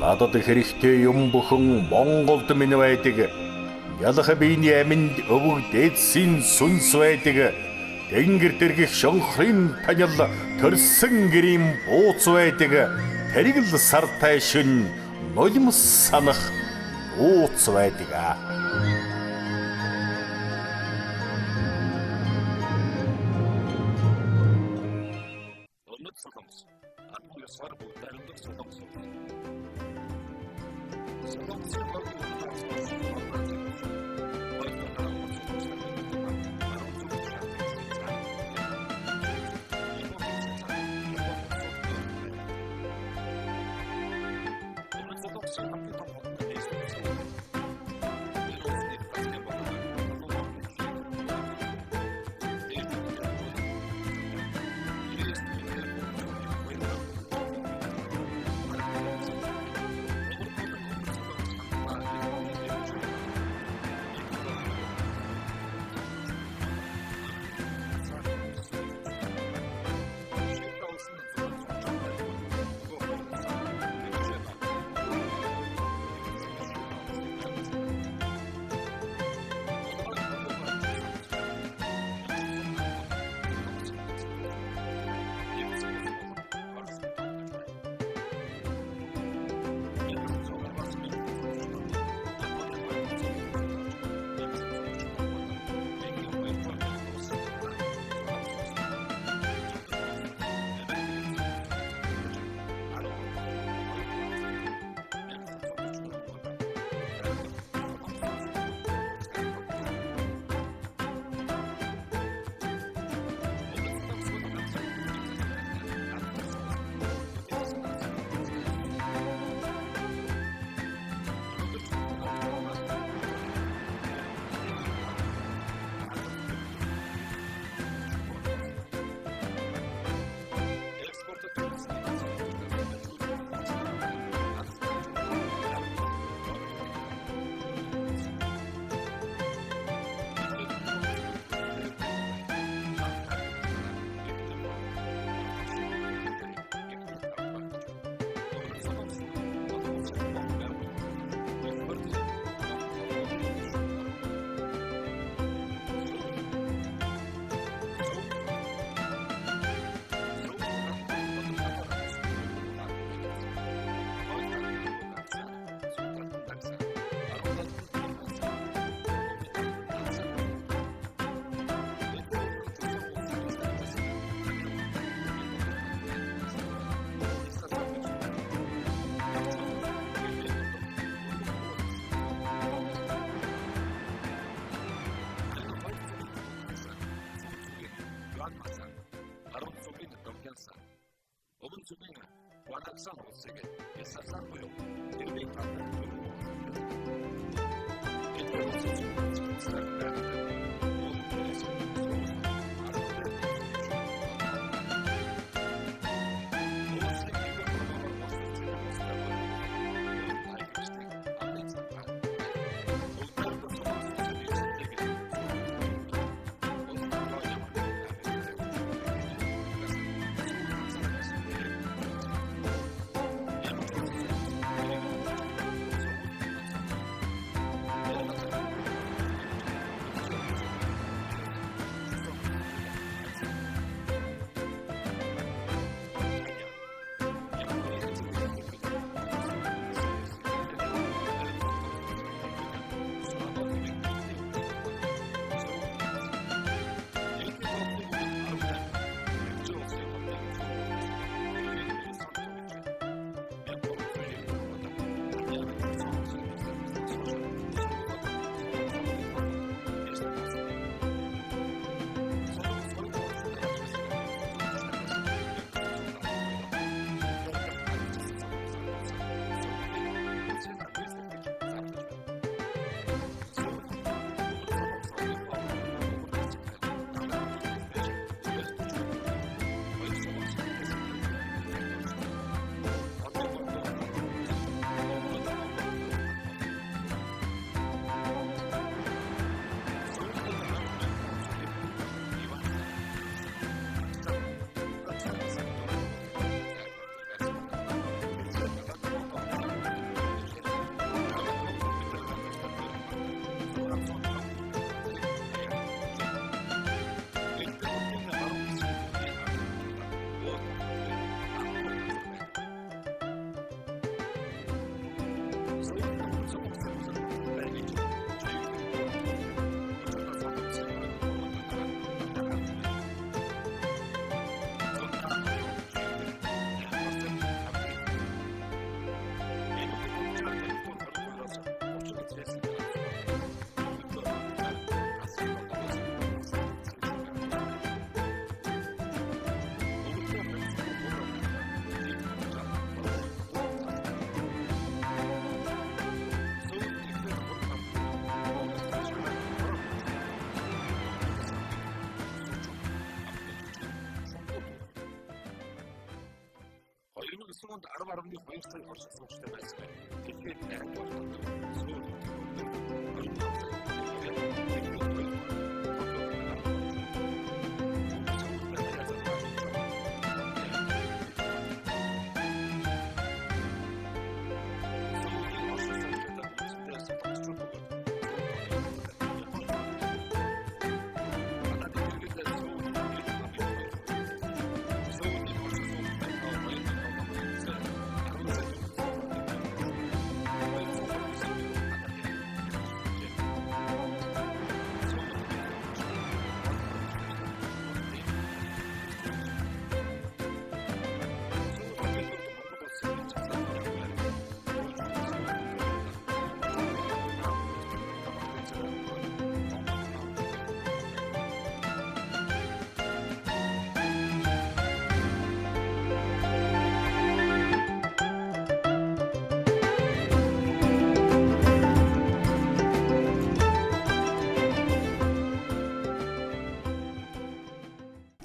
Надад хэрэгтэй юм бүхэн Монголд минь байдаг. Ялах биений аминд өвөг дээдсийн сүнс байдаг. Тэнгэр дэргих шонхрын танил төрсөн гэрийн бууц байдаг. Тэрэг л сартай шин нулимс санах ууц байдаг.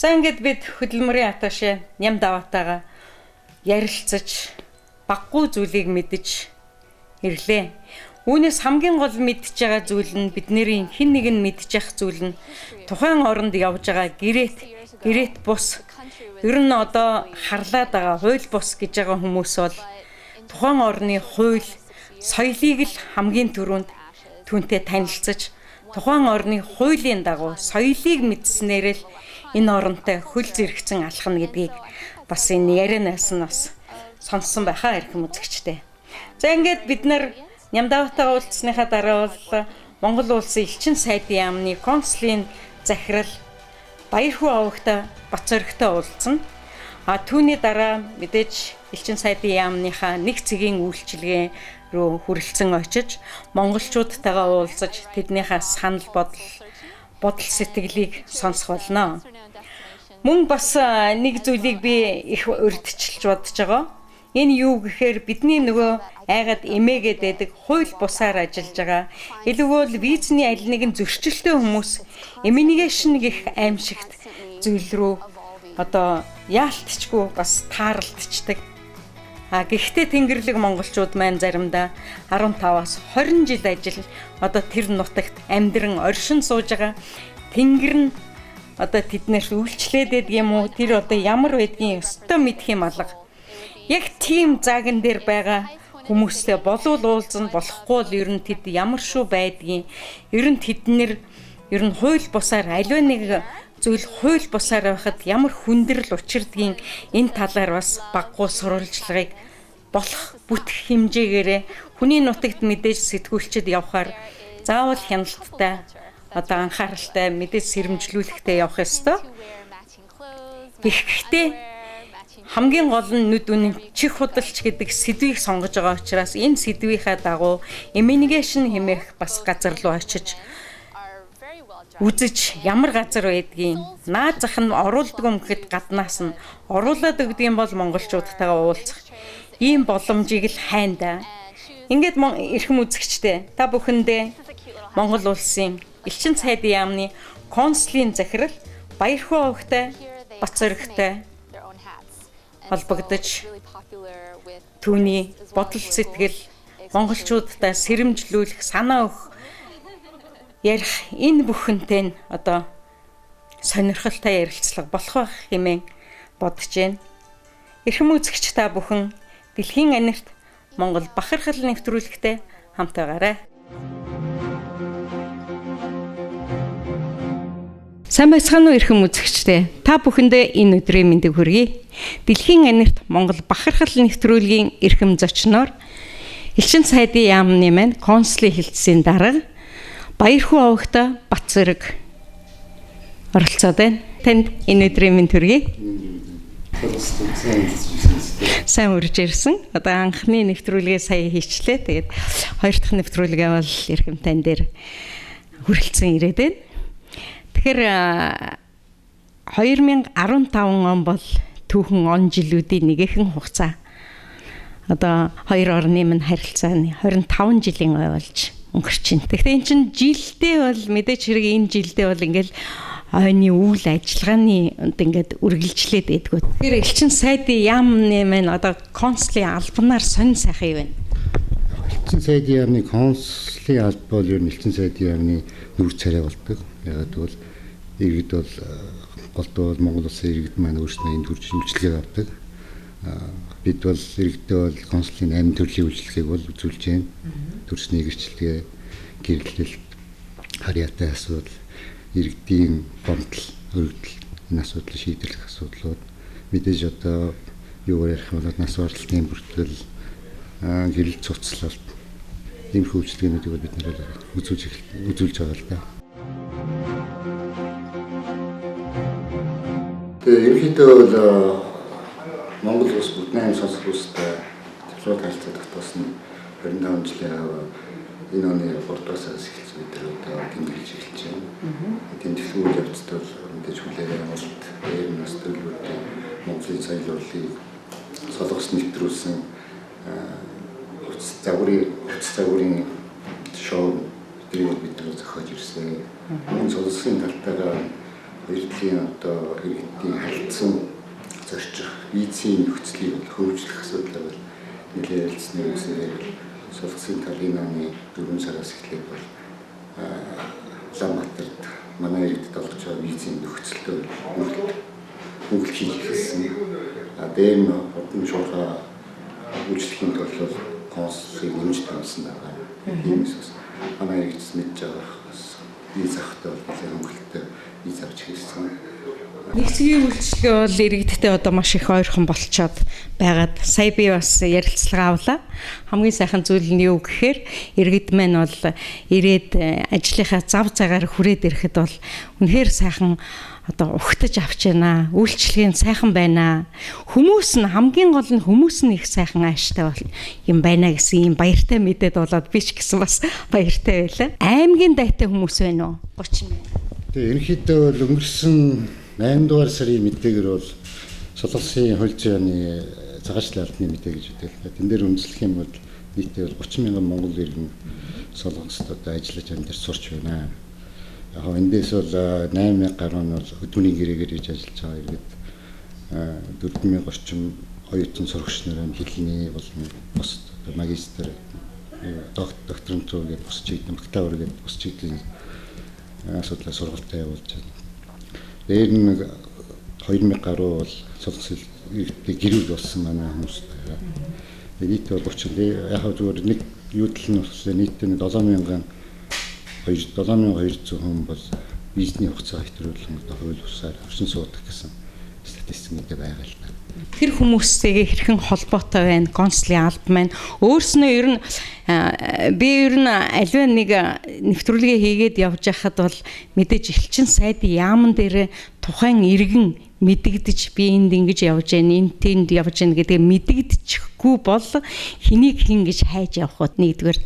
За ингээд бид хөдөлмөрийн атаашаа ням даваатайгаа ярилцаж баггүй зүйлийг мэдэж ирлээ. Үүнээс хамгийн гол мэдж байгаа зүйл нь бидний хэн нэг нь мэдж явах зүйл нь тухайн оронд явж байгаа гэрээт бус. Ер нь одоо харлаад байгаа хууль бус гэж байгаа хүмүүс бол тухайн орны хууль, соёлыг л хамгийн түрүүнд түүнтэй танилцаж тухайн орны хуулийн дагуу соёлыг мэдснээр л энэ оронтой хөл зэрэгцэн алхна гэдгийг бас энэ ярианаас нь бас сонссон байхаа эрхэм үзэгчтэй. За ингээд бид нар Нямдавтайгаа уулзсныхаа дараа бол Монгол улсын элчин сайдын яамны консулын захирал Баярхүү овогтой Бацоригтой уулзсан. Түүний дараа мэдээж элчин сайдын яамныхаа нэг цэгийн үйлчилгээ рүү хүрэлцэн очиж монголчуудтайгаа уулзаж тэднийхээ санал бодол сэтгэлийг сонсох болно. Мөн бас нэг зүйлийг би их урьдчилж бодож байгаа. Энэ юу гэхээр бидний нөгөө айгаад эмээгээд байдаг хууль бусаар ажиллаж байгаа. Илүүгөө визний аль нэгэн зөрчилтэй хүмүүс эмигрэшн гэх аимшигт зүйл рүү одоо яалтчгүй бас таарлтчдаг. Гэхдээ Тэнгэрлэг монголчууд маань заримдаа 15-аас 20 жил ажил одоо тэр нутагт амьдран оршин сууж байгаа. Тэнгэр нь одоо тэднээс үйлчлээд байдаг юм уу? Тэр одоо ямар байдгийг өстой мэдх юм алга. Яг тийм заган дээр байгаа хүмүүстэй болов уулзна болохгүй л ер нь тэд ямар шүү байдгийг ер нь тэднэр ер нь хууль бусаар аливаа нэг зүйл хууль бусаар байхад ямар хүндрэл учирдгийг энэ талаар бас баггүй сурвалжлагыг болох бүтэх хэмжээгээрээ хүний нутагт мэдээж сэтгүүлчэд явхаар заавал хяналттай одоо анхааралтай мэдээж сэрэмжлүүлэхтэй явах ёстой. Гэхдээ хамгийн гол нь нүд үнэн чих худалч гэдэг сэдвийг сонгож байгаа учраас энэ сэдвийнхаа дагуу эмигрэшн хэмээх бас газар руу очиж үзэж ямар газар байдгийг наад зах нь оруулдаг юм гэхэд гаднаас нь оруулаад өгдөг юм бол монголчуудтайгаа уулзах ийм боломжийг л хайнда. Ингээд эрхэм үзэгчтэй та бүхэндээ Монгол улсын элчин сайдын яамны консулын захирал Баярхүү овогтой Бацоригтой холбогдож түүний бодол сэтгэл монголчуудтай сэрэмжлүүлэх санаа өгөх ярих энэ бүхэнтэй нь одоо сонирхолтой ярилцлага болох байх хэмээн бодож байна. Эрхэм үзэгч та бүхэн дэлхийн анирт Монгол бахархал нэвтрүүлэгтэй хамт байгаарай. Сайн байцгаана уу эрхэм үзэгчдээ. Та бүхэндээ энэ өдрийн мэндийг хүргэе. Дэлхийн анирт Монгол бахархал нэвтрүүлгийн эрхэм зочноор элчин сайдын яамны маань консулын хэлтсийн дарга Баярхүү овогтой Бацориг оролцоод байна. Танд энэ өдрийн мэнд хүргэе. Сайн үрж ирсэн. Одоо анхны нэвтрүүлгээ сая хийчлээ. Тэгээд хоёр дахь нэвтрүүлгээ бол эрхэм тань дээр хүрэлцэн ирээд байна. Тэгэхээр 2015 он бол түүхэн он жилүүдийн нэгэн хугацаа. Одоо хоёр орны минь харилцааны 25 жилийн ой болж өнгөрч байна. Тэгэхээр эн чинь жилдээ бол мэдээч хэрэг энэ жилдээ бол ингээл ойны үйл ажиллагааны ингээд үргэлжлээд байдгүй. Тэгэхээр элчин сайдын яамны маань одоо консулын албанаар сонин сайхан юу вэ? Элчин сайдын яамны консулын алба бол ер нь элчин сайдын яамны нүүр царай болдог. Яг бол иргэд бол голдуу Монгол улсын иргэд маань өөрсдөө энэ төрлийн үйлчилгээ авдаг. Бид бол иргэдээ бол консулын 8 төрлийн үйлчилгээг бол үзүүлж байна. Төрсний гэрчлэгээ, гэрлэлт, харьяатай асуудал, иргэдийн гомдол, өргөдөл энэ асуудлыг шийдвэрлэх асуудлууд мэдээж одоо юу ярих вэ? Нас баралтын бүртгэл, гэрэл цуцлалт ийм хөвчлөгнүүдийг бид нэр үзүүлж байгаа л да. Ерөнхийдөө бол Монгол улс Британий сонсох улстай дипломат харилцаа тогтоосон 25 жилийн энэ оны 3 дугаар сараас эхэлсэн бид одоо тэмдэглэж эхэлж байна. Тэмдэглэл үйл явцад бол мэдээж хүлээн авалт, дээр нь бас төлөвлөлтөд Монголын соёл урлагийг солонгос нэвтрүүлсэн хувцас загварын шоу тэрийг бид зохиож ирсэн. Энэ солонгосын талтайгаар эрдлийн одоо иргэдийн харилцан зорчих, визийн нөхцөлийг хөгжүүлэх асуудлаар нэлээд ярилцсны үгээр солонгосын талын оны 4 сараас эхлээд бол Улаанбаатарт манай иргэдэд олгож байгаа визийн нөхцөлтөө хөнгөлт хийж эхэлсэн. Дээр нь хурдан шуурга үйлчлэхийн тулд бол консулыг нэмж тавьсан байгаа. Тиймээс манай иргэд мэдж байгаа виз авахтай бол хөнгөлттэй виз авч хэлсэн. Нэгцгийн үйлчлэгээ бол иргэдтэй одоо маш их ойрхон болцоод байгаад сая би бас ярилцлага авлаа. Хамгийн сайхан зүйл нь юу гэхээр иргэд маань бол ирээд ажлынхаа зав цагаар хүрээд ирэхэд бол үнэхээр сайхан одоо ухтаж авч байна. Үйлчлэгээ нь сайхан байна. Хүмүүс нь хамгийн гол нь хүмүүс нь их сайхан ааштай бол юм байна гэсэн юм баяртай мэдээд болоод би ч гэсэн бас баяртай байлаа. Аймгийн дайтай хүмүүс байна уу? 30 мянга. Тэгээ ерөнхийдөө бол өнгөрсөн 8 дугаар сарын мэдээгээр бол солонгосын хууль зүйн цагаачлалын албаны мэдээ гэж үтгэл. Тэн дээр үндэслэх юм бол нийтдээ 30 мянган монгол иргэн солонгост одоо ажиллаж амьдарч сурч байна. Яг эндээс бол 8000 гаруй нь бол хөдөлмөрийн гэрээгээр хийж ажиллаж байгаа иргэд 4000 орчим оюутан сурагч нар хэлний болон бус магистр докторантур гэдэг бус чиглэлийн бакалавр гэдэг бус чиглэлийн асуудлаа сургалтаа явуулж байна. Дээр нь 2000 гаруй бол солонгос иргэдтэй гэрүүл болсон манай хүмүүс байгаа. Нийт бол 30. Яг зүгээр нэг юу тал нь болсон нийтдээ 7200 хүн бол визний хугацаа хэтрүүлэн одоо хууль бусаар оршин суудаг гэсэн статистик байгаа л да. Тэр хүмүүстэйгээ хэрхэн холбоотой байна? Консулын алба маань өөрснөө ер нь аливаа нэг нэвтрүүлгээ хийгээд явж байхад бол мэдээж элчин сайдын яамн дээр тухайн иргэн мэдэгдэж би энд ингэж явж байна, энд тэнд явж байна гэдэг мэдэгдэхгүй бол хэнийг хин гэж хайж явах вэ нэгдүгээр.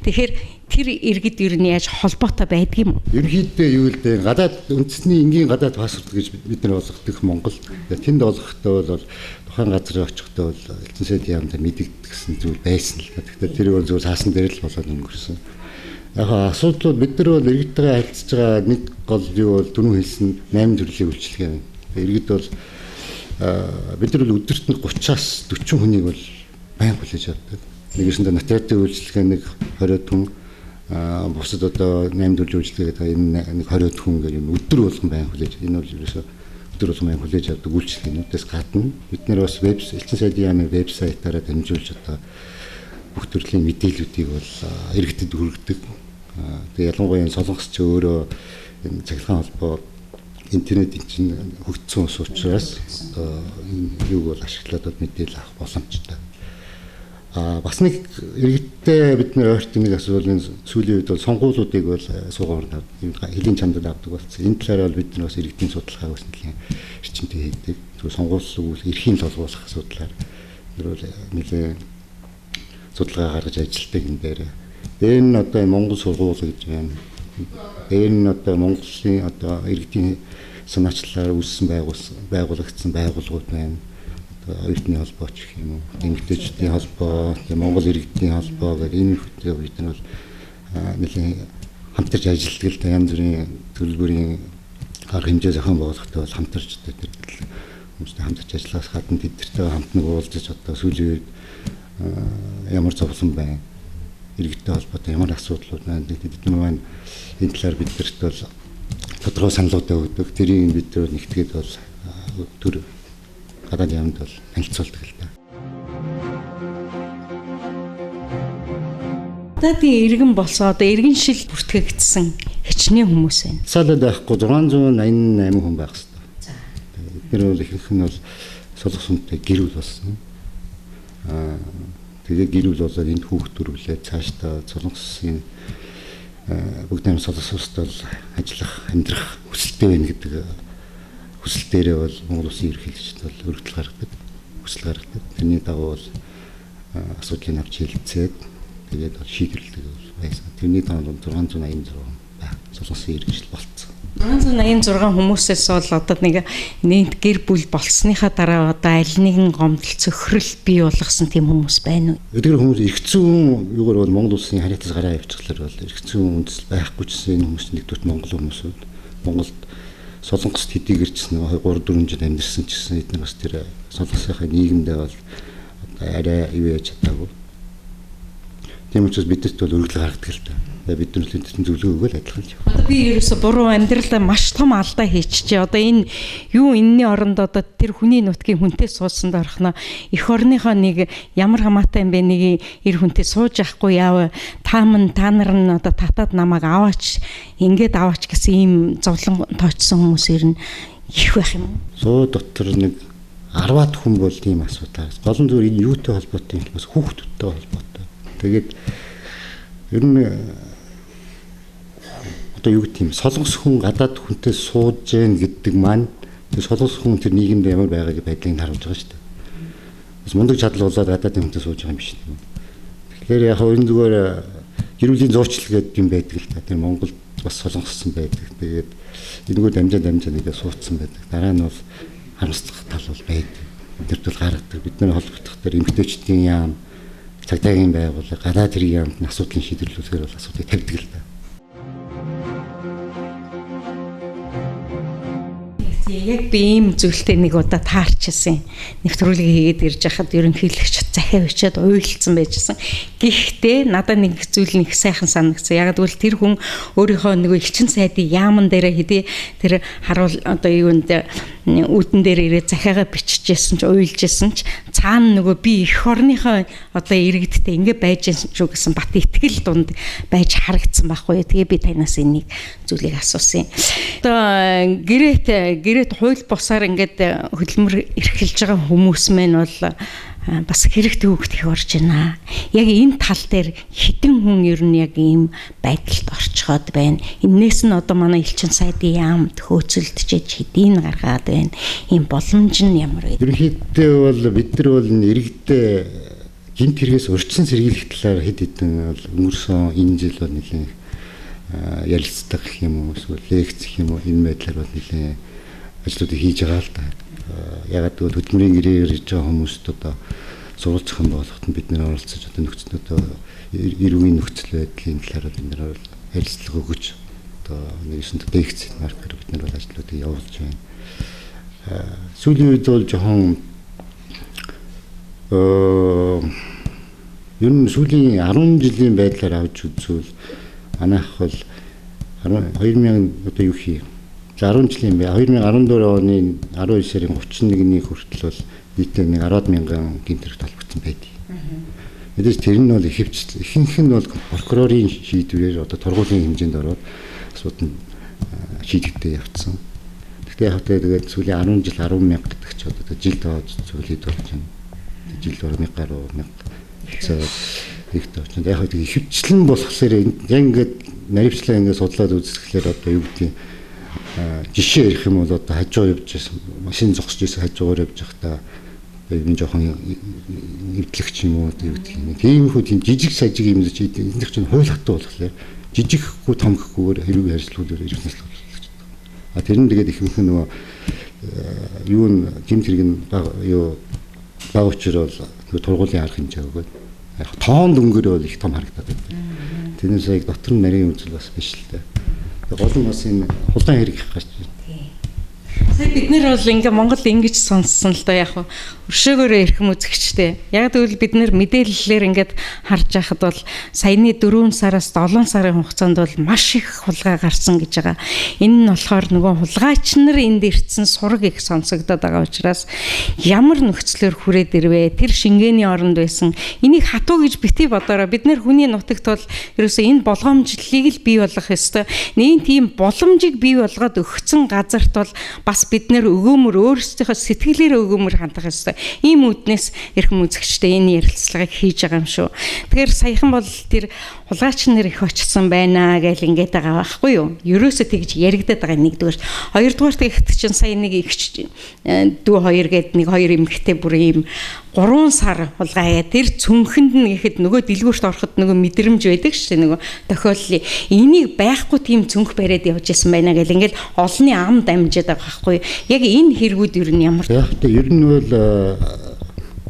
Тэгэхээр тэр иргэд ер нь яаж холбоотой байдгийм үү? Ерөнхийдөө юу л дээ гадаад үндэсний энгийн гадаад паспорт гэж бид нар олгодог Монгол. Тэнд олгохдоо бол тухайн газар очихдоо бол элчин сайдын яамд мэдэгдэх гэсэн зүйл байсан л. Тэгэхээр тэр бол зөв цаасан дээр л болоод өнгөрсөн. Яг асуудал бид нар бол иргэдтэйгээ харилцаж байгаа нэг гол юу бол дөрөв хэлсэн 8 төрлийн үйлчилгээ байна. Иргэд бол бид нар бол өдөрт 30-аас 40 хүнийг бол байн хүлээж авдаг. Нэгэсэндээ нотариатын үйлчилгээ нэг 20 хүн бусад одоо 8 төрлийн үйлчилгээ гэдэг энэ нэг 20 хүн гэх юм өдөр болгон байн хүлээж. Энэ бол ерөөсөө өдөр болгон байн хүлээж авдаг үйлчилгээнүүдээс гадна бид нар бас элчин сайдын яамны вебсайтаараа дамжуулж одоо бүх төрлийн мэдээллүүдийг бол иргэдэд хүргэдэг. Тэгээ ялангуяа солонгосч өөрөө энэ цахилгаан холбоо интернетийн чинь хөгжсөн ус учраас энэ юуг бол ашиглаад мэдээлэл авах боломжтой. Бас нэг иргэдтэй бид нэр ойртын нэг асуудал энэ сүүлийн үед бол сонгуулиудыг бол суугаар хэлийн чандад авдаг болсон. Энэ талаараа бол бид нар бас иргэдийн судалгаа бас нэлийн эрчимтэй хийдэг. Зөв сонгуулиуд эрхийн толгуурлах асуудлаар бид бол нэлээд судалгаа гаргаж ажилладаг энэ дээр. Дээр нь одоо Монгол сургууль гэж байна. Дээр нь одоо Монголын одоо иргэдийн санаачлалаар үүссэн байгуулагдсан байгууллагууд байна. Оюутны холбооч гэх юм уу, эмэгтэйчдийн холбоо, Монгол иргэдийн холбоо гэдэг энэ хөтөлбөр бид нар бол нэлийн хамтарч ажилладаг л да янз бүрийн төлбөрийн арга хэмжээ зохион байгуулалттай бол хамтарч тэр хүмүүстэй хамтарч ажиллаас гадна тэдэртэй хамт нэг уулзаж одоо сүүлийн үед ямар зовлон байна, иргэдтэй холбоотой ямар асуудлууд байна, тэд нар энэ талаар биднэрт бол тодорхой саналуудаа өгдөг. Тэрийг бид нэгтгээд бол төр гадаад яамд бол танилцуулдаг л да. Гадаадын иргэн болсоо одоо иргэн шил бүртгэгдсэн хичнээн хүмүүс байна. Салаад байхгүй 688 хүн байх хэрэгтэй. Эдгээр бол ихэнх нь бол солих сүнтэй гэрүүл болсон. Тэгээ гэрүүл болоод энд хүүхд төрүүлээд цаашдаа солонгосын бүгд нэг солих сүнстэй бол ажиллах, амьдрах хүсэлтэй байна гэдэг хүсэл дээрээ бол Монгол Улсын ерөнхийлөгчд бол өргөдөл гаргадаг, хүсэл гаргадаг. Тэрний дагуу бол асуудлыг авч хэлцээд тэгээд бол шийдвэрлэдэг байсан. Тэрний дагуу 686 байх солонгосын иргэншил болцсон. 686 хүмүүсээс бол одоо нэг нийт гэр бүл болсныхаа дараа одоо аль нэгэн гомдол цөхрөл бий болгосон тийм хүмүүс байна уу? Эдгээр хүмүүс эргэцүүн юугаар бол Монгол Улсын хариуцлага гараа явуулчихлаар бол эргэцүүн үндэслэл байхгүй ч гэсэн энэ хүмүүс нэгдүгээр Монгол хүмүүсүүд Монголд солонгост хэдийгэрчсэн 3-4 жил амьдэрсэн ч гэсэн эдгээр бас тэр солонгосынхаа нийгэмдээ бол арай юу яаж чадаагүй. Тийм учраас бидэрт бол өргөдөл гаргадаг л да. Бид нар л зөвлөгөө өгөөл адилхан л. Одоо би ерөөсө буруу амьдралаа маш том алдаа хийчихжээ. Одоо энэ юу энэний оронд одоо тэр хүний нутгийн хүнтэй суусанд орохно. Эх орныхоо нэг ямар хамаатай юм бэ, нэг эр хүнтэй сууж явахгүй яав. Та нар нь одоо татаад намайг аваач, ингээд аваач гэсэн ийм зовлон тоочсон хүмүүс ирнэ. Их байх юм уу? Суу дотор нэг 10-аад хүн бол тийм асуудал. Гол нь зөв энэ юутай холбоотой юм бас хүүхдүүдтэй холбоотой. Тэгээд ер нь одоо юу гэх юм солонгос хүн гадаад хүнтэй сууж гэн гэдэг маань тэр солонгос хүн тэр нийгэмд ямар байгааг байдлыг харуулж байгаа шүү дээ. Бас мундаг чадал болоод гадаад хүнтэй сууж байгаа юм биш үү? Тэгэхээр яг энэ зүгээр гэрүүлийн зурчил гэдэг юм байдаг л та. Тэр Монголд бас солонгоссон байдаг. Тэгээд энэгээр дамжаа нэгэ суудсан байдаг. Дараа нь бол харамсах тал бол байдаг. Эдгэрт бол гаргадаг. Бид нар холбогдох тэр эмгтээчдийн яам, цагдаагийн байгууллага, гадаад хэргийн яамд асуудлыг шийдвэрлүүлэхээр бол асуудыг тавьдаг л та. Яг би ийм зүйлтэй нэг удаа таарчсан. Нэвтрүүлгийг хийгээд ирж хахад ерөнхийлөгч захиа өчөөд уйлцсан байжсэн. Гэхдээ надад нэг зүйл нэг сайхан санагдсан. Яг гэвэл тэр хүн өөрийнхөө нэг элчин сайдын яаман дээрээ хэдий тэр харуул одоо юунд үүдэн дээр ирээд захиагаа биччихсэн ч уйлжсэн ч цаана нөгөө би эх орныхоо одоо иргэдтэй ингэ байж шүү гэсэн бат итгэл дунд байж харагдсан байхгүй. Тэгээ би танаас энийг зүйлийг асуусан. Одоо гэрээт хууль босаар ингээд хөдөлмөр эрхэлж байгаа хүмүүс мэн бол бас хэрэгтэй хөвгт их орж байна. Яг энэ тал дээр хідэн хүн ер нь яг ийм байдалд орчход байна. Энээс нь одоо манай элчин сайдын яамд хөөцөлдөж хэдийн гаргаад байна. Ийм боломж нь ямар вэ? Ерөнхийдөө бол бид нар бол иргэдээ гинт хэрэгээс өрчсөн сэргийлэх талаар хэд хэдэн өнгөрсөн энэ жил бол нэлээд ярилцдаг гэх юм уу, эсвэл лекц гэх юм уу, энэ байдлаар бол нэлээд ажлуудыг хийж байгаа л да. Ягаад гэвэл хөдөлмөрийн гэрээр ирж байгаа хүмүүст одоо сурвалж зохион байгуулахад бид нэр оролцож одоо нөхцөл одоо эрүүгийн нөхцөл байдлын талаар бид нэр ярилцлага өгөж одоо нэгэн лекц маркер бид нэр ажлуудыг явуулж байна. Сүүлийн үед бол жоохон ер нь сүүлийн 10 жилийн байдлаар авч үзвэл манайх бол 2000 одоо юу хий 10 жилийн бай 2014 оны 12 сарын 31-ний хүртэл бол нийтдээ 10 мянган гинт хэрэг толбогдсон байдаг. Мэдээж тэр нь бол ихэнх нь бол прокурорын шийдвэрээр одоо тургуулийн хэмжээнд ороод асуудал нь шийдэгдээ явцсан. Гэхдээ яг тэгээд сүүлийн 10 жил 10 мянга гэдэг ч одоо жилд зүйлүүд болж байна. Жилд 1000 гаруй мянга ихтэй болж байна. Яг тэгээд хөвчлэн болохоор яг ингээд наривчлаа ингээд судлаад үзэхлээр одоо юу гэдэг жишээ ярих юм бол одоо хажуу явж байсан машин зогсож байсан хажуугаар явж байхдаа энэ жоохон эвдлэгч юм уу гэдэг юм. Тиймэрхүү тийм жижиг сажиг юм л чи энэ чинь хууль хатуу болохоор жижигхгүй том гэхгүйгээр хэрүүг харьцуулбал ирэх нь л. Тэр нь тэгээд ихэнх нь нөгөө юу н гэмт хэрэг нь юу баг учраас тургуулийн арга хэмжээ өгөөд яг тоон дөнгөөр бол их том харагдаад байна. Тэрнээс яг дотор нь нарийн үзэл бас биш л дээ. Гол нь бас энэ хулгай хэрэг их гарч байна. Сая бид нэр бол ингээ Монгол ингэж сонссон л доо яг хөө өршөөгөөрөө ирэх үзэгчтэй. Яг тэгвэл бид нэр мэдээллээр ингээд харж байхад бол саяны 4 сараас 7 сарын хугацаанд бол маш их хулгай гарсан гэж байгаа. Энэ нь болохоор нөгөө хулгайч нар энд ирсэн сураг их сонсогдоод байгаа учраас ямар нөхцлөөр хүрээд ирвэ? Тэр шингээний оронд байсан. Энийг хатуу гэж битгий бодороо бид нэр хүний нутагт бол ерөөсөө энэ болгоомжлолыг л бий болгох ёстой. Нэг тийм боломжийг бий болгоод өгсөн газарт бол бас бид нэр өгөөмөр өөрсдийнхөө сэтгэлээрээ өгөөмөр хандах ёстой. Ийм үднээс эрхэм үзэгчтэй энэ ярилцлагыг хийж байгаа юм шүү. Тэгэхээр саяхан бол тэр хулгайч нар их очсон байна гэж ингээд байгаа байхгүй юу? Ерөөсөө тэгж яригадаад байгаа нэгдүгээр. Хоёрдугаарт ихт чинь сая нэг ихч дүү хоёр гээд нэг хоёр эмэгтэй бүр ийм 3 сар хулгайя тэр цүнхэнд нь гэхэд нөгөө дэлгүүрт ороход нөгөө мэдрэмж байдаг шүү дээ нөгөө тохиоллын энийг байхгүй тийм цүнх бариад явж исэн байна гэл ингээл олонний ам дамжаад байгаа байхгүй яг энэ хэрэгүүд ер нь ямар яг тэ ер нь бол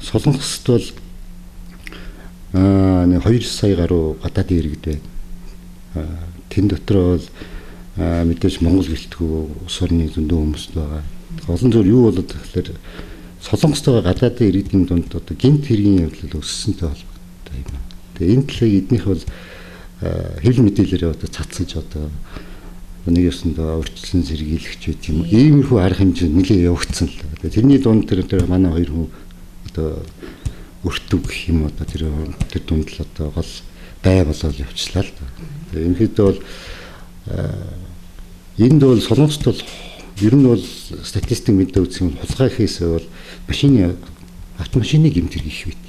Солонгост бол нэг 2 сая гаруй гадаадын иргэд байна. Тэн дотор бол мэдээж Монгол гэлтгүү улс орны зөндөө хүмүүс байгаа. Олон зүйл юу болоод тэгэхээр Солонгостойгоо гадаадын иргэдийн дунд одоо гинт хэргийн явдал өссөнтэй холбоотой юм. Тэгээ энэ талыг эднийх бол хэвлэл мэдээлэлээр одоо цацсаж одоо нэг ёсондоо урьдчилан сэргийлэгч байт юм. Иймэрхүү арга хэмжээнд нэлээд явагдсан л. Тэгээ тэрний дунд тэр манай хоёр хүн одоо өртөг гэх юм одоо тэр дунд л одоо гол бай болоод явчлаа л. Тэгээ энэхэд бол энд бол Солонгост бол ер нь бол статистик мэдээ үзэх юм хулгай хийсээ бол автомашины гэмтэр их байт.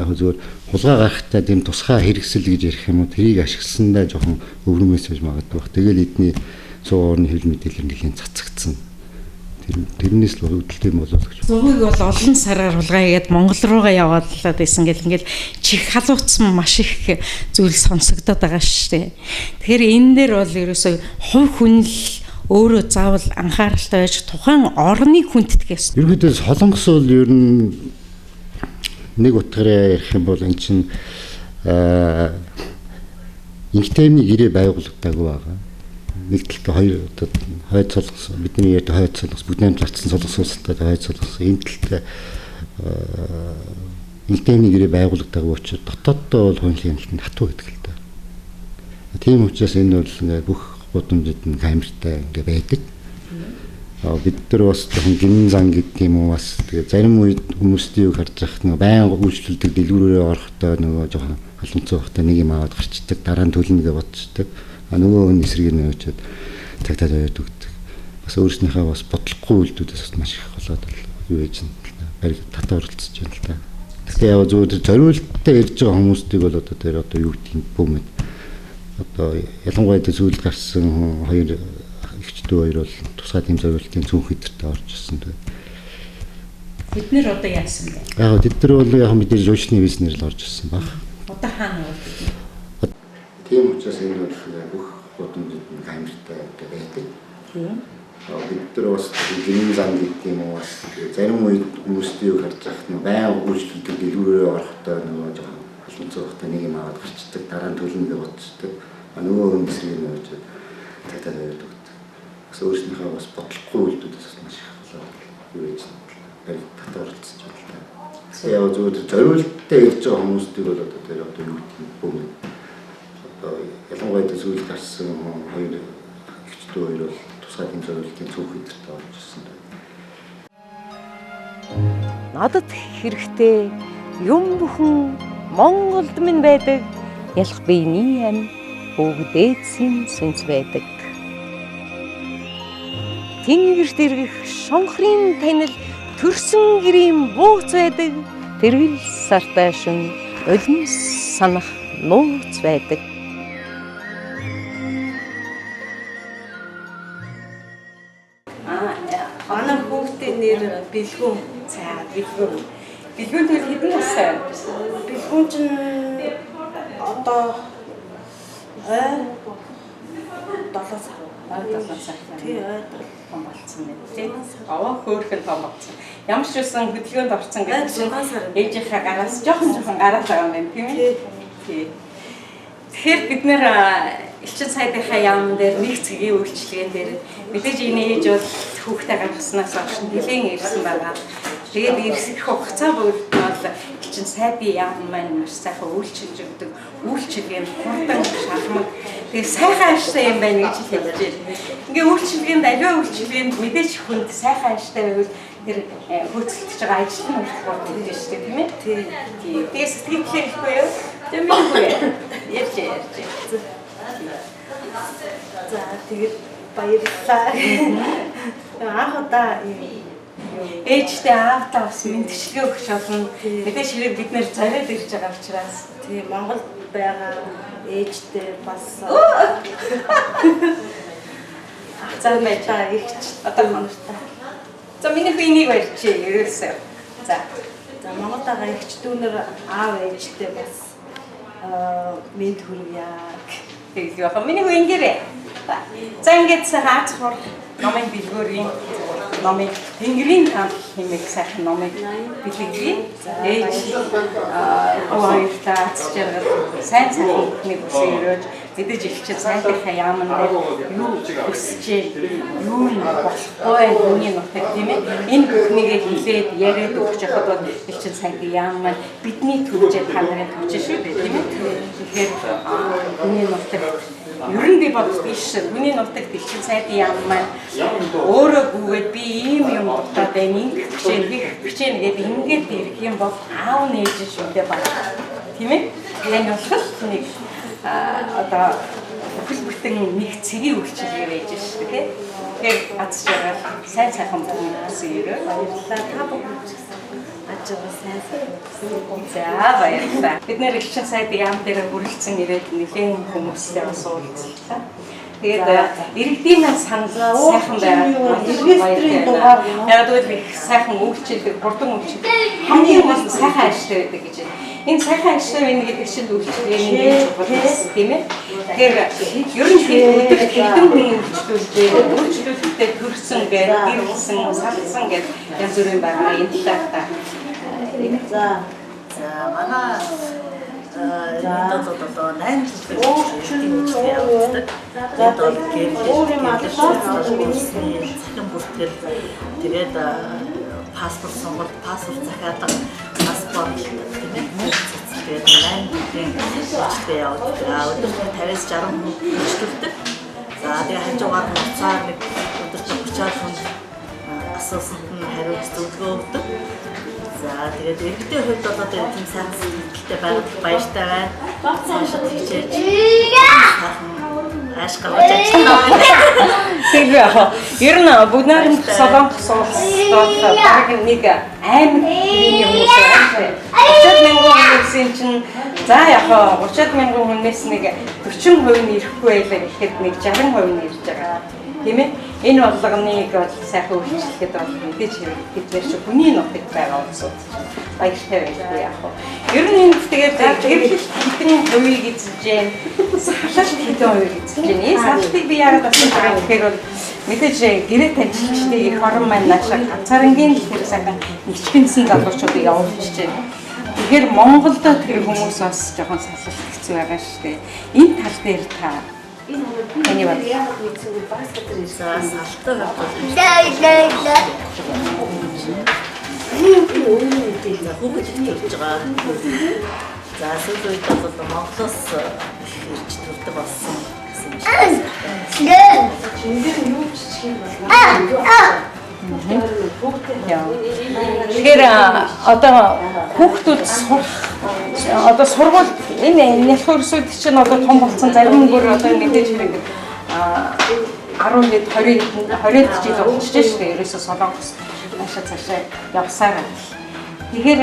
Яг зөвөр хулгай гарахтаа тийм тусгай хэрэгсэл гэж ярих юм уу тэрийг ашигласандаа жоохон өвөрмөөс байж магадгүй. Тэгэл эдний 100% хэвлэл мэдээлэл нэлийн цацагдсан. Тэрнээс л өвдөлтэй юм болов гэж. Зургийг бол олон сараар хулгайгээд Монгол руугаа яваалаад байсан гэл ингээл чих халууцсан маш их зүйл сонсогдоод байгаа шүү дээ. Тэгэхээр энэ дээр бол ерөөсөө хувь хүн л өөрөө заавал анхааралтай байж тухайн орны хүндтгэс. Ерөнхийдөө Солонгос бол ер нь нэг утгаараа ярих юм бол эн чинь инхтэмний гэрээ байгуулагдаагүй байгаа. Нэг талд хоёр одоо хойд Солонгос бидний ярьдаг хойд Солонгос бүгд зарцсан Солонгос улстай хойд Солонгос энэ талд инхтэмний гэрээ байгуулагдаагүй учраас дотооддоо бол хуулийн хяналтанд хатуу байдаг л да. Тийм учраас энэ бол ингээ бүх гудамжид нь камертай ингээ байдаг. Бид нар бас жоохон гинэн зан гэдэг юм уу бас тэгээ зарим үед хүмүүсийн үг харж байхад нөгөө байнга үйлчлүүлдэг дэлгүүрээ орохдоо нөгөө жоохон халуунцсан байхдаа нэг юм аваад гарчдаг дараа нь төлнө гэж бодчихдаг. Нөгөө хүн эсрэг нь очиод тагтаад яваад өгдөг. Бас өөрснийхөө бас бодлохгүй үйлдэлээс маш их болоод юу ээж нь бариг татаа оролцож байна л да. Тэгэхээр яг зөвхөн зориулттай ярьж байгаа хүмүүсийг бол одоо тэр одоо юу гэдэг юм бөөмөд одоо ялангуяа зөвлөлд гарсан хоёр ихчдүү хоёр бол тусгай тийм зориултын цүнх хэдэртэ орж ирсэн дээ. Бид нэр одоо яасан бэ? Яг тэд нар бол яг мэдээж жуулчны визнэр л орж ирсэн баг. Одоо хаана вэ? Тийм учраас энэ бол бүх гудамжид нь камертай байдаг. Тийм. Бид нар бас гинэн зан гэдэг юм уу бас зарим үед хүмүүсийн үг харж байхад нь байнга үйлчлүүлдэг дэлгүүрээ орохдоо нөгөө жоохон халуунцсан байхдаа нэг юм аваад гарчдаг дараа нь төлнө гэж бодчихдаг. Нөгөө хүн эсрэг нь очиод тагтаад яваад өгдөг. Бас өөрснийхөө бас бодлохгүй үйлдэлээс маш их болоод юу гэж бариг татаа оролцож байна. Тэгээ яг зөвхөн зориулттай ирж байгаа хүмүүсийг бол одоо тэр одоо юу гэдэг юм бөөмөд ялангуяа зүйл гарсан хоёр ихчдүү хоёр бол тусгай тийм зориултын цөөх хэдэртэ орж ирсэн. Надад хэрэгтэй юм бүхэн Монголд минь байдаг. Ялах биений ам бүгдээдсийн сүнс байдаг. Тэнгэрт иргэх шонхрын танил төрсөн гэрийн бууц байдаг. Тэргэл сартай шүн улим санах нууц байдаг. Манай хүүхдийн нэр Бэлгүн. За бэлгүүн. Бэлгүүн тэр хэдэн настай? Бэлгүн чинь одоо 7 сар. 7 сар. Тий, том болсон байна. Тийм. Аваа хөөрхөн том болсон. Ямар ч үсэн хөдөлгөөнд орсон гэж 6 сар. Ээжийнхээ гараас жоохон гараад байгаа юм байна, тийм ээ? Тий. Тэгэхээр бид нэр элчин сайдынхаа яамн дээр нэг цэгийн үйлчлэгэн дээр мэдээж энэ ээж бол хүүхдээ гаргаснаас хойш нэлээд ирсэн байгаа. Тэгээд ирэх хугацаа бүрд бол элчин сайдын яам маань маш сайхан үйлчилж өгдөг. Үйлчилгээ нь хурдан шалмаг. Тэгээд сайхан аштай юм байна гэж хэлж байна. Ингээ үйлчилгээнд аливаа үйлчилгээнд мэдээж хүнд сайхан аштай байвал тэр хөөцөлдөж байгаа ажил нь болох гэдэг шүү дээ, тийм ээ? Тийм. Тэгээд сэтгэлээ ихгүй юу? Тэгээд минийгүй ярьж. За тэгээд баярлалаа. Анх удаа ээжтэй аавтаа бас мэдчилгээ өгч болно. Мэдээж хэрэг бид нэр зориод ирж байгаа учраас тийм Монголд байгаа ээжтэй бас за байж байгаа ихч одоо манартай. За миний биенийг барьчих ерөөсөө. За Монголд байгаа ихч дүүнэр аав ээжтэй бас мэд хүргье. тэгээд яхаа миний хүйнгэрээ. За ингээд хаацхор номын бэлгүүрийн номыг Тэнгэрийн хаан хэмээх сайхан номыг бэлгэе. Ээж хоёртаа цэцэрэг сайн бүхний бүсээ өрөөж мэдээж ихчил сайдынхаа яамн дээр юу хүсчээ юу болохгүй хүний нутаг тийм ээ. Энэ бүхнийг хэлээд яриад өгч яхад бол ихчил сайдын яам маань бидний төвчөө та нарын төвчөө шүү дээ тийм ээ. Тэгэхээр хүний нутаг ер нь би бодож биш. Хүний нутагт элчин сайдын яам маань өөрөө гүгээд би ийм юм дутаад байна. Ингэх хичээн гэдэг ингээд ирэх юм бол аав нээж шүдэ байна. Тийм ээ? Энэ болохоор нэг одоо бүхэл бүтэн нэг цэгийн үйлчлэгээ байж шүү дээ. Тэгэхээр аз жаргал сайн сайхан бүхнээс ирээ. Баярлалаа. Та бүхэн ажиг сайн сайхан. За баярлалаа. Бид нэр элчин сайдын яам дээр хүрэлцэн ирээд нэгэн хүмүүстэй бас уулзлаа. Тэгээд иргэдийн санал сайхан байгаа. Иргэдийн дугаар юм. Яг л их сайхан үйлчлдэг, хурдан үйлчлдэг. Хамгийн гол нь сайхан аштай байдаг гэж байна. Энэ сайхан аштай байна гэдэг чинь үйлчлэгээ нэг тийм ээ. Тэгэхээр ер нь өдөр хэдэн хүн үйлчлүүлдэг төрсөн гэдэг, гэрэлсэн, салсан гэдэг янз бүрийн байгаа. Энэ талаатаа за манай одоо 8 жилийн үйлчлэгээ явуулдаг. Тэгээд бол захин бүртгэл тэгээд паспорт сонголт, паспорт захиалга, паспорт тэгээд 8 жилийн үйлчлэгээ явуулдаг. Өдөрт 50-60 хүн үйлчлүүлдэг. За тэгээд хажуугаар нуцаар нэг өдөрт 30 хүн асуусанд нь хариулт зөвлөгөө өгдөг. За тэгээд иргэдийн хувьд бол одоо тийм сайхан сэтгэлтэй байгаад баяртай байна. Цаашаа хичээж ашиглаж ажиллана. тийм яг ер нь бүгд найрамд Солонгос улсад баг нэг аймаг юм уу шүү. 30,000 хүнээс чинь за яг 30,000 хүнээс нэг 40% нь ирэхгүй байлаа гэхэд нэг 60% нь ирж байгаа. Тийм ээ? Энэ болгоныг бол сайхан үйлчлэхэд бол мэдээж хэрэг тэдгээр чи хүний нутаг байгаа улсууд баяртай байхгүй яах вэ? Ер нь энэ тэгээд гэрлэлт хэдэн хувийг эзэлж байна. Салалт хэдэн хувийг эзэлж байна. Энэ салалтыг би яагаад асууж байгаа юм гэхээр бол мэдээж гэрээ танилцчдыг их орон маань наашаа ганцаарнгийн тэр сайхан нэгчгэнсэн залуучуудыг явуулж байна. Тэгэхээр Монголд тэр хүмүүс бас жоохон салалт хэцүү байгаа шүү дээ. Энэ тал дээр та Эний баг яг мэдсэн баскет ирсэн салтай хавтал. Хүүхэд ирж байгаа. За сүүл үед бол Монголоос ирж төрдөг болсон гэсэн юм шиг. Тэгэхээр одоо хүүхдүүд одоо сургууль энэ нялх өрсөд чинь одоо том болсон зарим нь бүр одоо мэдээж хэрэг 10-д 20-д жил болчихж шүү дээ. Ерөөсөө Солонгос наашаа цаашаа явсаар. Тэгэхээр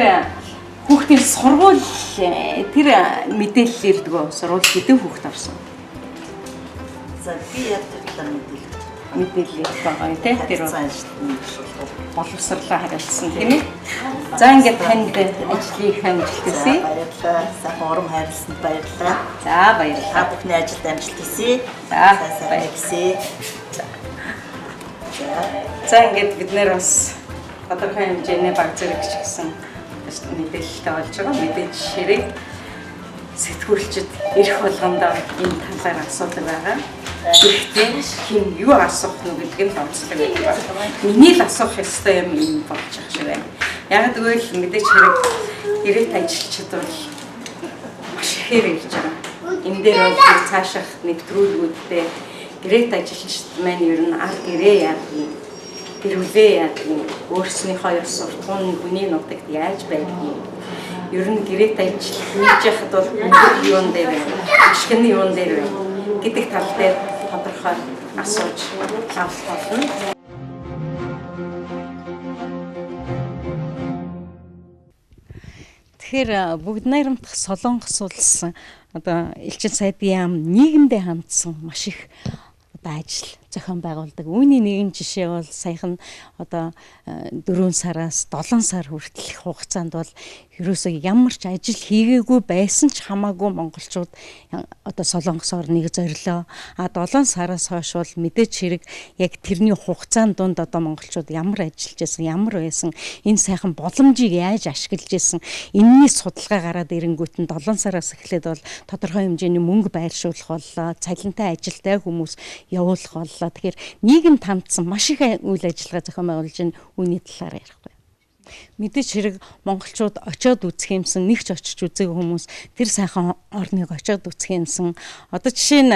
хүүхдийн сургууль тэр мэдээлэл ирдэг. Сургууль хэдэн хүүхд орсон? За би яг тэр талаар мэдээлэл байгаа юм тийм тэр боловсрлоо хариулсан тийм ээ. За ингээд танд ажлыг хамжилтгийе. Баярлалаа. Сайхан урам хайрлсанд баярлалаа. За баярлалаа. Та бүхний ажилд амжилт хүсье. За баярлалаа. За ингээд бид нэр бас тодорхой хэмжээний баг зэрэг ч гэсэн мэдээлэлтэй болж байгаа. Мэдээж хэрэг сэтгүүлчид ирэх болгондоо энэ талаар асуудаг байгаа. Гэхдээ хин юу асуух нь гэдэг нь онцлог байдаг. Миний л асуух ёстой юм энэ болж байгаа шиг байна. Яг тэгвэл мэдээж хэрэг гэрээт ажилчид бол маш ихээр ирж байгаа. Энэ дээр бол цаашах нэвтрүүлгүүдтэй гэрээт ажилчид маань ер нь ард гэрээ яах юм, гэрүүлээ яах юм, өөрснийхөө ёс суртахуун хүний нутагт яаж байдгийг ер нь гэрээт ажил хийж яхад бол юун дээр байна, ашигны юун дээр байна гэдэг тал дээр тодорхой асууж авах болно. Тэгэхээр бүгд найрамдах Солонгос улс одоо элчин сайдын яам нийгэмдээ хандсан маш их одоо ажил зохион байгуулдаг. Үүний нэгэн жишээ бол саяхан одоо 4 сараас 7 сар хүртэлх хугацаанд бол ерөөсөө ямар ч ажил хийгээгүй байсан ч хамаагүй монголчууд одоо Солонгос орныг зорилоо. 7 сараас хойш бол мэдээч хэрэг яг тэрний хугацаанд донд одоо монголчууд ямар ажиллаж байсан, ямар байсан, энэ сайхан боломжийг яаж ашиглаж байсан, энэний судалгаа гараад ирэнгүүт нь 7 сараас эхлээд бол тодорхой хэмжээний мөнгө байршуулах боллоо, цалинтай ажилтай хүмүүс явуулах боллоо. Тэгэхээр нийгэм тамдсан маш их үйл ажиллагаа зохион байгуулж байна. Үүний талаар ярихгүй. Мэдээж хэрэг монголчууд очиод үзэх юмсан, нэг ч очиж үзээгүй хүмүүс тэр сайхан орныг очиод үзэх юмсан. Одоо жишээ нь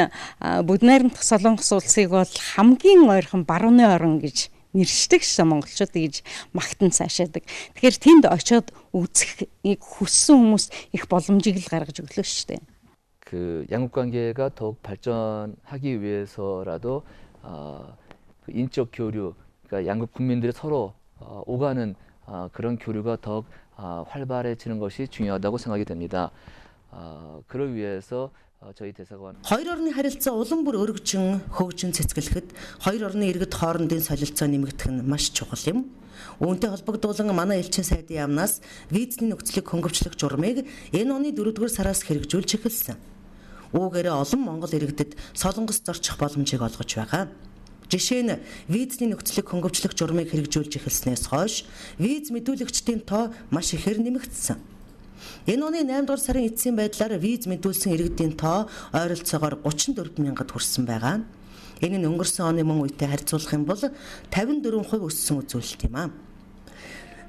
бүгд найрамдах Солонгос улсыг бол хамгийн ойрхон барууны орн гэж нэршдэг шээ монголчууд гэж магтан цаашаадаг. Тэгэхээр тэнд очиод үзэхийг хүссэн хүмүүс их боломжийг л гаргаж өглөө шүү дээ. 그 양국 관계가 더욱 발전하기 위해서라도 그 인적 교류, 그러니까 양국 국민들이 서로 오가는 그런 교류가 더욱 활발해지는 것이 중요하다고 생각이 됩니다. 그를 위해서 저희 대사관 хоёр орны харилцаа улам бүр өргөжин хөгжин цэцгэлэхэд хоёр орны иргэд хоорондын солилцоо нэмэгдэх нь маш чухал юм. Үүнтэй холбогдуулан манай элчин сайдын яамнаас визний нөхцөлийг хөнгөвчлөх журмыг энэ оны 4-р сараас хэрэгжүүлж эхэлсэн. Үүгээр олон монгол иргэдэд Солонгост зорчих боломжийг олгож байгаа. Жишээ нь визний нөхцөлийг хөнгөвчлөх журмыг хэрэгжүүлж эхэлснээс хойш виз мэдүүлэгчдийн тоо маш ихээр нэмэгдсэн. Энэ оны 8-р сарын эцсийн байдлаар виз мэдүүлсэн иргэдийн тоо ойролцоогоор 34 мянгад хүрсэн байгаа. Энэ нь өнгөрсөн оны мөн үетэй харьцуулах юм бол 54% өссөн үзүүлэлт юм аа.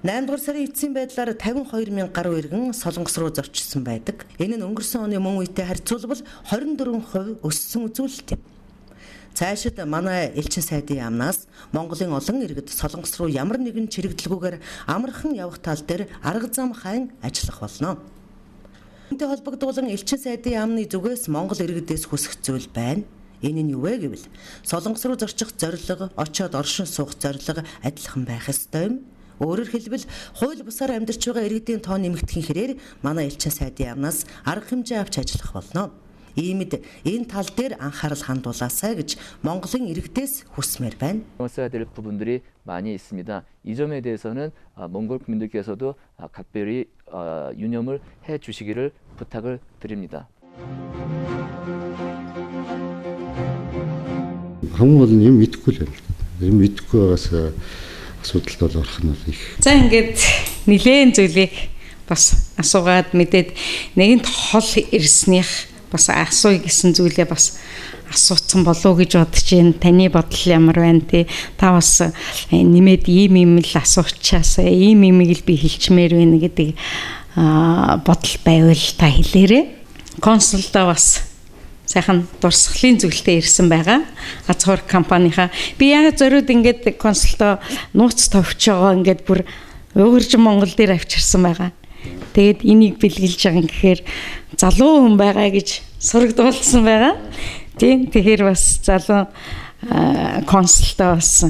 8-р сарын эцсийн байдлаар 52 мянга гаруй иргэн Солонгос руу зорчсон байдаг. Энэ нь өнгөрсөн оны мөн үетэй харьцуулбал 24% өссөн үзүүлэлт юм. Цаашид манай элчин сайдын яамнаас Монголын олон иргэд Солонгос руу ямар нэгэн чирэгдэлгүйгээр амархан явах тал дээр арга зам хайн ажиллах болно. Үүнтэй холбогдуулан элчин сайдын яамны зүгээс Монгол иргэдээс хүсэх зүйл байна. Энэ нь юу вэ гэвэл Солонгос руу зорчих зорилго, очиод оршин суух зорилго адилхан байх ёстой юм. Өөрөөр хэлбэл хууль бусаар амьдарч байгаа иргэдийн тоо нэмэгдэхин хэрээр манай элчин сайдын яамнаас арга хэмжээ авч ажиллах болно. Иймд энэ тал дээр анхаарал хандуулаасай гэж Монголын иргэдээс хүсмээр байна. 써야 될 부분들이 많이 있습니다. 이 점에 대해서는 몽골 국민들께서도 각별히 유념을 해 주시기를 부탁을 드립니다. Хамгийн гол нь юм мэдэхгүй л байна. Юм мэдэхгүй байгаас асуудалд бол орох нь их. За ингээд нэлээд зүйлийг бас асуугаад мэдээд нэгэнт хол ирснийх бас асууя гэсэн зүйлээ бас асууцсан болов уу гэж бодож байна. Таны бодол ямар байна те? Та бас нэмээд ийм л асуучаас ийм л би хэлчмээр байна гэдэг бодол байвал та хэлээрэй. Консултаа бас сайхан дурсгалын зүйлтэй ирсэн байгаа. Аз хор компанийнхаа би яг зориуд ингээд консултаа нууц товч байгаа ингээд бүр уурж Монгол дээр авчирсан байгаа. Тэгээд энийг бэлгэлж байгаа юм гэхээр залуу хүн байгаа гэж сурагдуулсан байгаа. Тийм тэгэхээр бас залуу консултаа бас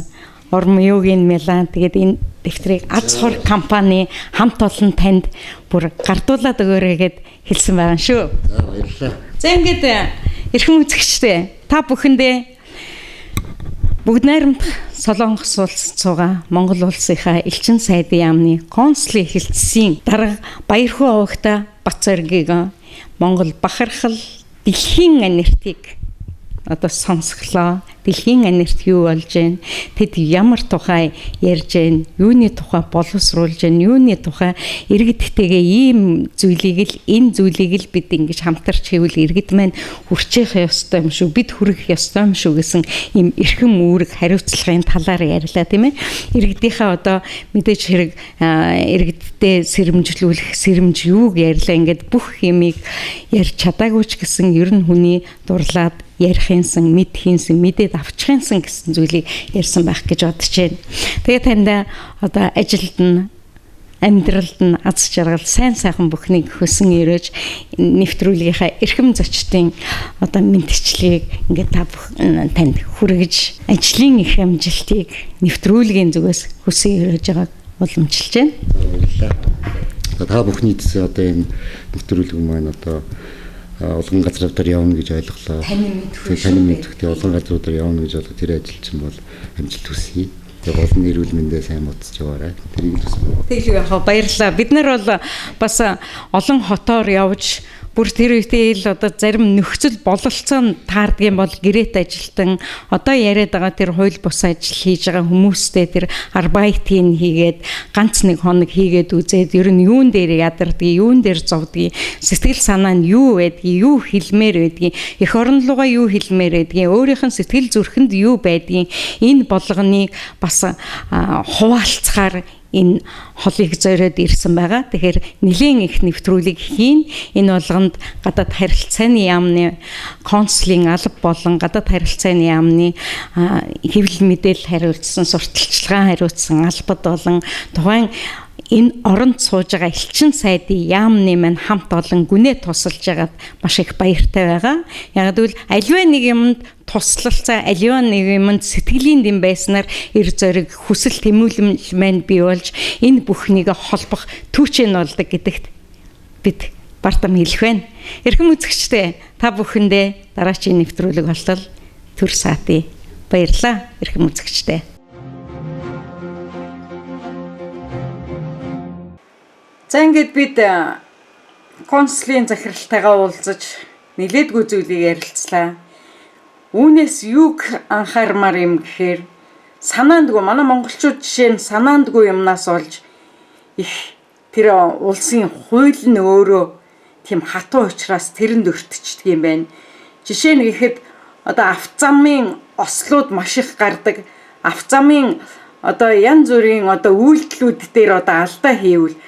Ормоёгийн Милан тэгээд энэ дэвтрийг Аз хор компани хамт олон танд бүр гардуулаад өгөөрэй гэд хэлсэн байгаа шүү. За баярлалаа. За ингээд эрхэм үзэгчтэй та бүхэндээ бүгд найрамдах Солонгос улс цуга Монгол улсынхаа элчин сайдын яамны консулын хэлтсийн дарга Баярхүү авагта Бацоргийг Монгол бахархал дэлхийн нэртийг одоо сонсголоо. дэлхийн анирт юу болж байна? Тэд ямар тухай ярьж байна? Юуны тухай боловсруулж байна? Юуны тухай иргэдтэйгээ ийм зүйлийг энэ зүйлийг л бид ингэж хамтарч хийвэл иргэд маань хүрчих ёстой юм шүү. Бид хүрэх ёстой юм шүү гэсэн ийм эрхэм үүрэг хариуцлагын талаар ярьлаа тийм ээ. Иргэдийнхаа одоо мэдээж хэрэг иргэдтэй сэрэмжлүүлэх сэрэмж юуг ярьлаа ингээд бүх юмыг ярьж чадаагүй ч гэсэн ер нь хүний дурлаад ярихынсан, мэдхийнсэн, мэдээд авчихынсан гэсэн зүйлийг ярьсан байх гэж бодож байна. Тэгээ танд одоо ажилд нь амьдралд нь аз жаргал сайн сайхан бүхнийг хөсөн өрөөж нэвтрүүлгийнхаа эрхэм зочдын одоо мэдчлэгийг ингээд та бүхэн танд хүргэж ажлын их амжилтыг нэвтрүүлгийн зүгээс хүсэн өрөөж байгааг уламжилж байна. Та бүхний дэс одоо энэ нэвтрүүлэг маань одоо олон газруудаар явна гэж ойлголоо. Таны мэдхтэй олон газруудаар явна гэж бодлоо тэр ажил чинь бол амжилт хүсье. Тэгээ олон эрүүл мэндээ сайн модсож яваарай. Тэрийг л хүсэв. Тэглээ яхаа баярлалаа. Бид нар бол бас олон хотоор явж бүр тэр үедээ л одоо зарим нөхцөл бололцоо таардаг юм бол гэрээт ажилтан одоо яриад байгаа тэр хууль бус ажил хийж байгаа хүмүүстэй тэр арбайтын хийгээд ганц нэг хоног хийгээд үзээд ер нь юун дээр ядардаг, юун дээр зовдөг, сэтгэл санаа нь юу байдгийг, юу хэлмээр байдгийг, эх орон руугаа юу хэлмээр байдгийг, өөрийнх нь сэтгэл зүрхэнд юу байдгийг энэ болгоныг бас хуваалцахаар энэ холыг зориод ирсэн байгаа. Тэгэхээр нэлийн их нэвтрүүлэг хийн. Энэ болгонд гадаад харилцааны яамны консулын алба болон гадаад харилцааны яамны хэвлэл мэдээлэл хариулсан, сурталчилгаан хариуцсан албад болон тухайн энэ оронд сууж байгаа элчин сайдын яамны маань хамт олон гүнээ тусалж байгаад маш их баяртай байгаа. Яг гэвэл аливаа нэг юмд туслалцаа, аливаа нэг юмд сэтгэлийн дэм байснаар эр зориг хүсэл тэмүүлэмж маань бий болж энэ бүхнийг холбох түүчэн болдог гэдэгт бид бартам хэлэх байна. Эрхэм үзэгчдээ та бүхэндээ дараачийн нэвтрүүлэг болтол төр саатыг баярлалаа. Эрхэм үзэгчдээ. За ингээд бид консулын захиралтайгаа уулзаж нэлээдгүй зүйлийг ярилцлаа. Үүнээс юуг анхаармаар юм гэхээр санаандгүй манай монголчууд жишээ нь санаандгүй юмнаас олж их тэр улсын хууль нь өөрөө тийм хатуу учраас тэрэнд өртчихдөг юм байна. Жишээ нь гэхэд одоо автозамын ослууд маш их гардаг. Автозамын одоо янз бүрийн одоо үйлдэлүүд дээр одоо алдаа хийвэл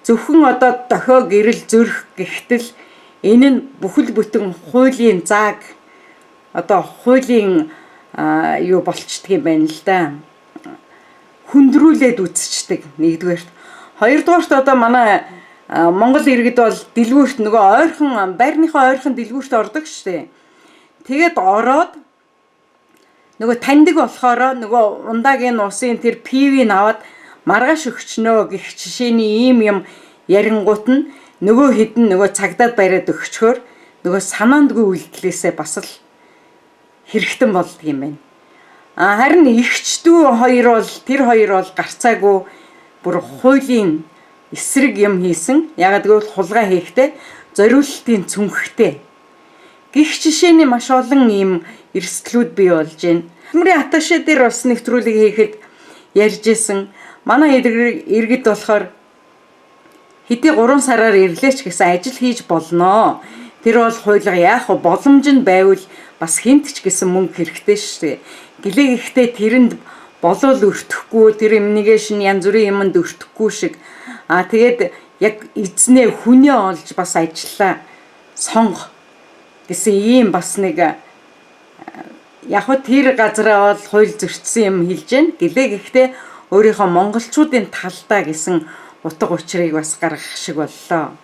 зөвхөн одоо дохио гэрэл зөрөх гэхтэл энэ нь бүхэл бүтэн хуулийн зааг одоо хуулийн юу болчдөг юм байна л да. Хүндрүүлээд үзчихдэг нэгдүгээрт. Хоёрдугаарт одоо манай Монгол иргэд бол дэлгүүрт нөгөө ойрхон байрныхаа ойрхон дэлгүүрт ордог штэ. Тэгээд ороод нөгөө таньдаг болохоор нөгөө ундагийн усын тэр пивийг аваад маргааш өгчнөө гэх жишээний ийм юм ярингуут нь нөгөө хідэн нөгөө цагдаад бариад өгчхөөр нөгөө санаандгүй үйлдэлээсээ бас л хэрэгтэн болдго юм байна. Харин ихчдүү тэр хоёр бол гарцаагүй бүр хуулийн эсрэг юм хийсэн. Ягаад гэвэл хулгай хийхдээ зориулалтын цүнхтэй. Гэх жишээний маш олон ийм эрсдлүүд бий болж байна. Хөдөлмөрийн атташе дээр бас нэвтрүүлэг хийхэд ярьж исэн. Манай иргэд болохоор хэдий 3 сараар ирлээч гэсэн ажил хийж болно. Тэр бол хуулига яах вэ? Боломж нь байвал бас хинт ч гэсэн мөнгө хэрэгтэй шүү дээ. Гэлээ гэхдээ тэрэнд болол өртөхгүй, тэр эмнийгээ шин янз бүрийн юмд өртөхгүй шиг. Тэгээд яг эзнээ хүнээ олж бас ажиллаа. Сонго гэсэн ийм бас нэг яг хөө тэр газараа бол хууль зөрчсөн юм хэлж гэн. Гэлээ гэхдээ өөрийнхөө монголчуудын талдаа гэсэн утга учирыг бас гаргах шиг боллоо.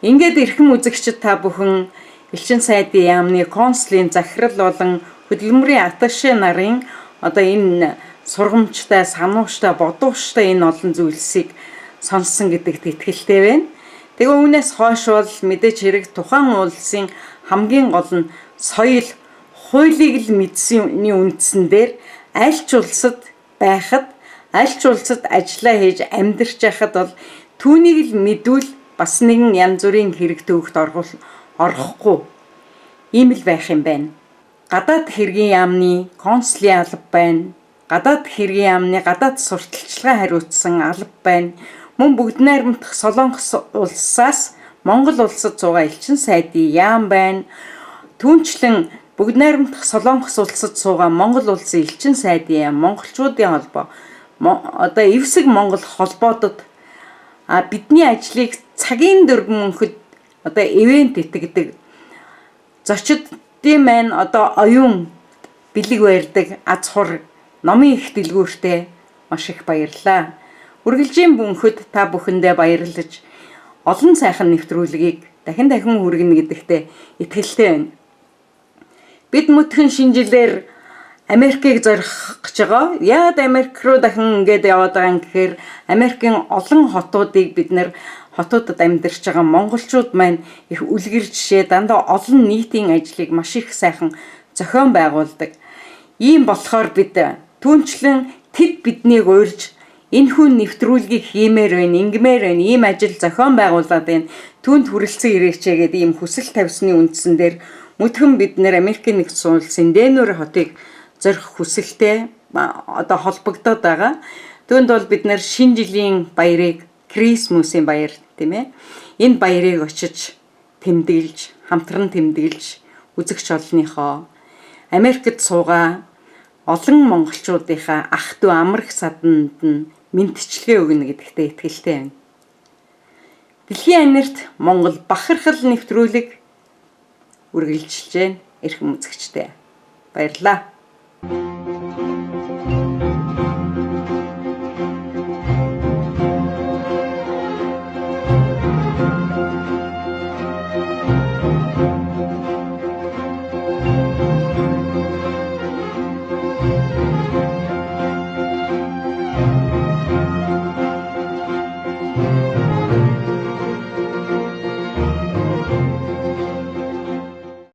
Ингээд эрхэм үзэгчид та бүхэн элчин сайдын яамны консулын захирал болон хөдөлмөрийн атташе нарын одоо энэ сургамжтай, санууштай, бодууштай энэ олон зүйлсийг сонссон гэдэгт итгэлтэй байна. Тэгээ үүнээс хойш бол мэдээж хэрэг тухайн улсын хамгийн гол нь соёл, хуулийг л мэдсэний үндсэн дээр аль ч улсад байхад, аль ч улсад ажиллаа хийж амьдарч байхад бол түүнийг л мэдвэл бас нэгэн янз бүрийн хэрэг төвөгт орохгүй. Ийм л байх юм байна. гадаад хэргийн яамны консулын алба байна. Гадаад хэргийн яамны гадаад сурталчилгаа хариуцсан алба байна. Мөн бүгд найрамдах Солонгос улсаас Монгол улсад суугаа элчин сайдын яам байна. Түүнчлэн бүгд найрамдах Солонгос улсад суугаа Монгол улсын элчин сайдын яам, монголчуудын холбоо, одоо эвсэг Монгол холбоодод бидний ажлыг цагийн дөрвөн мөнхөд одоо ивент итгэдэг. Зочдын маань одоо оюун бэлэг барьдаг, аз хур номын их дэлгүүртээ маш их баярлалаа. Үргэлжийн мөнхөд та бүхэндээ баярлаж олон сайхан нэвтрүүлгийг дахин хүргэнэ гэдэгтээ итгэлтэй байна. Бид мөтгөн шинжилээр Америкийг зорих гэж байгаа. Яагаад Америк руу дахин ингэж яваад байгаа юм гэхээр Америкийн олон хотуудыг бид нэр хотуудад амьдарч байгаа монголчууд маань их үлгэр жишээ дандаа олон нийтийн ажлыг маш их сайхан зохион байгуулдаг. Ийм болохоор бид түүнчлэн тэд биднийг уурж энэ хүн нэвтрүүлгийг хиймээр байна, ингэмээр байна, ийм ажил зохион байгуулад байна. Түүнд хүрэлцэн ирээч гэдэг ийм хүсэл тавьсны үндсэн дээр мөдгөн бид нэр Америкийн нэгдсэн улсын Денвер хотыг зорих хүсэлтэй одоо холбогдоод байгаа. Түүнд бол бид нэр шинэ жилийн баярыг, Крисмусийн баяр тийм ээ. Энэ баярыг очиж тэмдэглэж, хамтран тэмдэглэж үзэгч олныхоо Америкт суугаа олон монголчуудынхаа ах トゥ амрах саданд нь мэдчилгээ өгнө гэдэгтээ итгэлтэй байна. Дэлхийн анирт Монгол бахархал нэвтрүүлэг үргэлжилж байна. Эрхэм үзэгчдээ баярлалаа.